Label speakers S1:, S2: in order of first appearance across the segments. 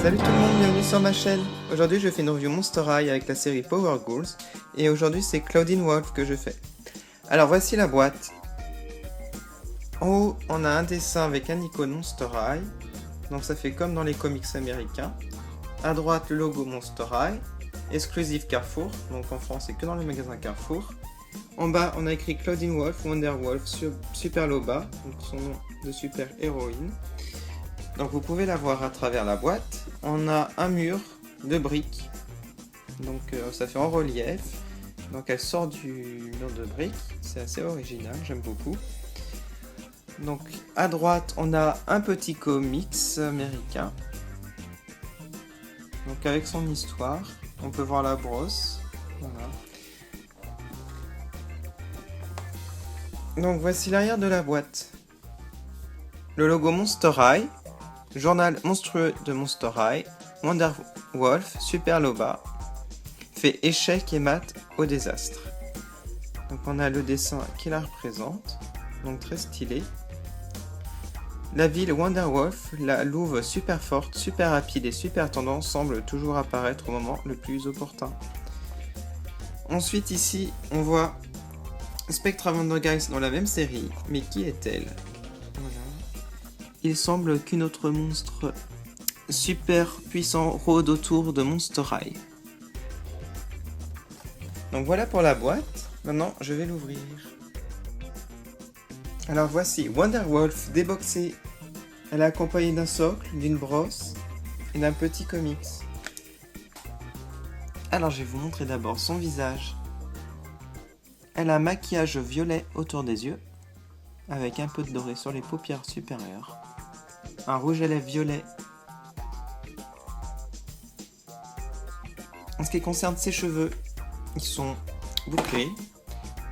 S1: Salut tout le monde, bienvenue sur ma chaîne. Aujourd'hui je fais une review Monster High avec la série Power Girls et aujourd'hui c'est Claudine Wolf que je fais. Alors voici la boîte. En haut on a un dessin avec un icône Monster High, donc ça fait comme dans les comics américains. À droite le logo Monster High, exclusif Carrefour, donc en France c'est que dans les magasins Carrefour. En bas on a écrit Claudine Wolf, Wonder Wolf, Super Loba, donc son nom de super héroïne. Donc vous pouvez la voir à travers la boîte. On a un mur de briques, donc ça fait en relief. Donc elle sort du mur de briques, c'est assez original, j'aime beaucoup. Donc à droite on a un petit comics américain. Donc avec son histoire, on peut voir la brosse. Voilà. Donc voici l'arrière de la boîte. Le logo Monster High. Journal monstrueux de Monster High, Wonder Wolf, Super Loba, fait échec et mat au désastre. Donc on a le dessin qui la représente, donc très stylé. La ville Wonder Wolf, la louve super forte, super rapide et super tendance semble toujours apparaître au moment le plus opportun. Ensuite ici on voit Spectra Vandergeist dans la même série, mais qui est-elle? Voilà. Il semble qu'une autre monstre super puissant rôde autour de Monster High. Donc voilà pour la boîte. Maintenant, je vais l'ouvrir. Alors voici Wonder Wolf déboxée. Elle est accompagnée d'un socle, d'une brosse et d'un petit comics. Alors je vais vous montrer d'abord son visage. Elle a un maquillage violet autour des yeux, avec un peu de doré sur les paupières supérieures. Un rouge à lèvres violet. En ce qui concerne ses cheveux, ils sont bouclés,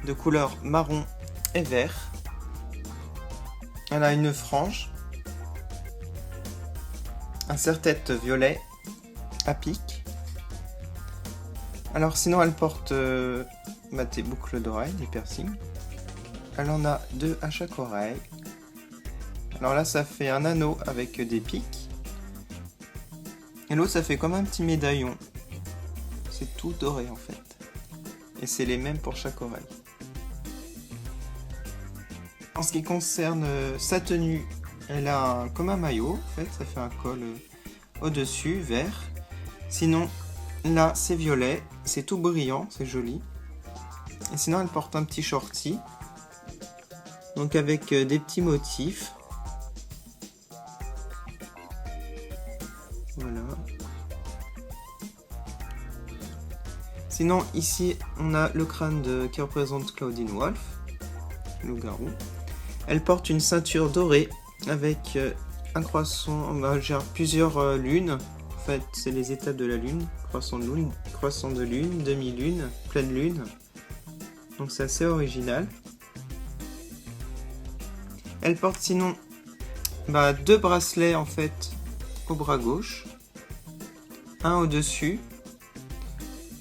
S1: de couleur marron et vert. Elle a une frange, un serre-tête violet à pic. Alors sinon elle porte des boucles d'oreilles, des piercings. Elle en a 2 à chaque oreille. Alors là ça fait un anneau avec des pics. Et l'autre ça fait comme un petit médaillon. C'est tout doré en fait. Et c'est les mêmes pour chaque oreille. En ce qui concerne sa tenue, elle a comme un maillot en fait. Ça fait un col au-dessus, vert. Sinon là c'est violet. C'est tout brillant, c'est joli. Et sinon elle porte un petit shorty. Donc avec des petits motifs. Voilà. Sinon ici on a le crâne qui représente Claudine Wolf, le loup-garou. Elle porte une ceinture dorée avec un croissant, plusieurs lunes. En fait c'est les étapes de la lune. Croissant de lune, demi-lune, pleine lune. Donc c'est assez original. Elle porte sinon 2 bracelets en fait au bras gauche, un au-dessus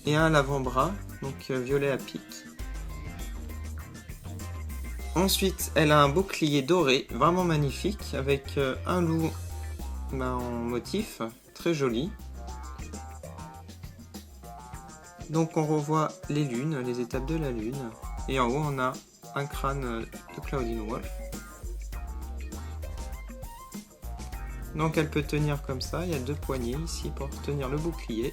S1: et un à l'avant-bras, donc violet à pic. Ensuite, elle a un bouclier doré, vraiment magnifique, avec un loup en motif, très joli. Donc on revoit les lunes, les étapes de la lune, et en haut on a un crâne de Claudine Wolf. Donc elle peut tenir comme ça, il y a 2 poignées ici pour tenir le bouclier.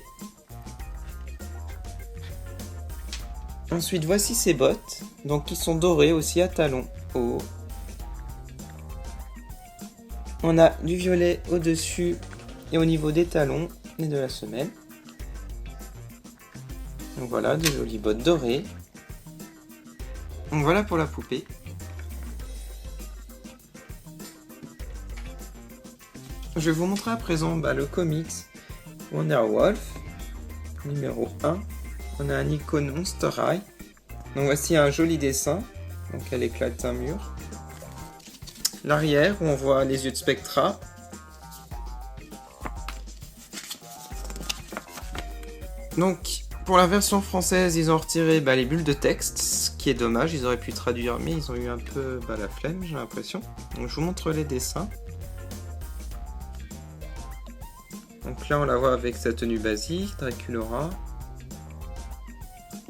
S1: Ensuite voici ses bottes, donc qui sont dorées aussi à talons au haut. On a du violet au-dessus et au niveau des talons et de la semelle. Donc voilà, de jolies bottes dorées. Donc voilà pour la poupée. Je vais vous montrer à présent le comics Wonder Wolf, numéro 1. On a un icône Monster High. Donc voici un joli dessin. Donc elle éclate un mur. L'arrière où on voit les yeux de Spectra. Donc pour la version française, ils ont retiré les bulles de texte, ce qui est dommage. Ils auraient pu traduire, mais ils ont eu un peu la flemme, j'ai l'impression. Donc je vous montre les dessins. Donc là, on la voit avec sa tenue basique, Draculaura.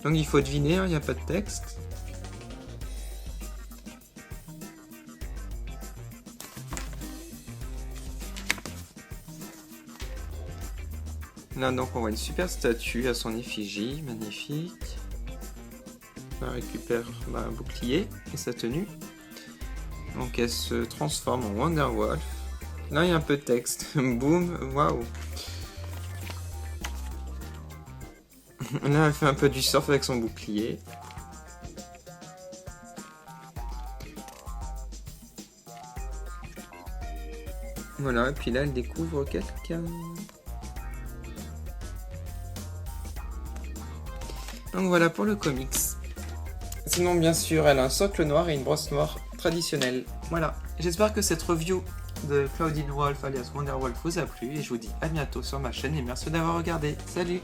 S1: Donc il faut deviner, il n'y a pas de texte. Là, donc on voit une super statue à son effigie, magnifique. On récupère un bouclier et sa tenue. Donc elle se transforme en Wonder Wolf. Là, il y a un peu de texte. Boum, waouh. Là, elle fait un peu du surf avec son bouclier. Voilà, et puis là, elle découvre quelqu'un. Donc voilà pour le comics. Sinon, bien sûr, elle a un socle noir et une brosse noire traditionnelle. Voilà, j'espère que cette review de Claudine Wolf alias Wonder Wolf vous a plu et je vous dis à bientôt sur ma chaîne et merci d'avoir regardé. Salut!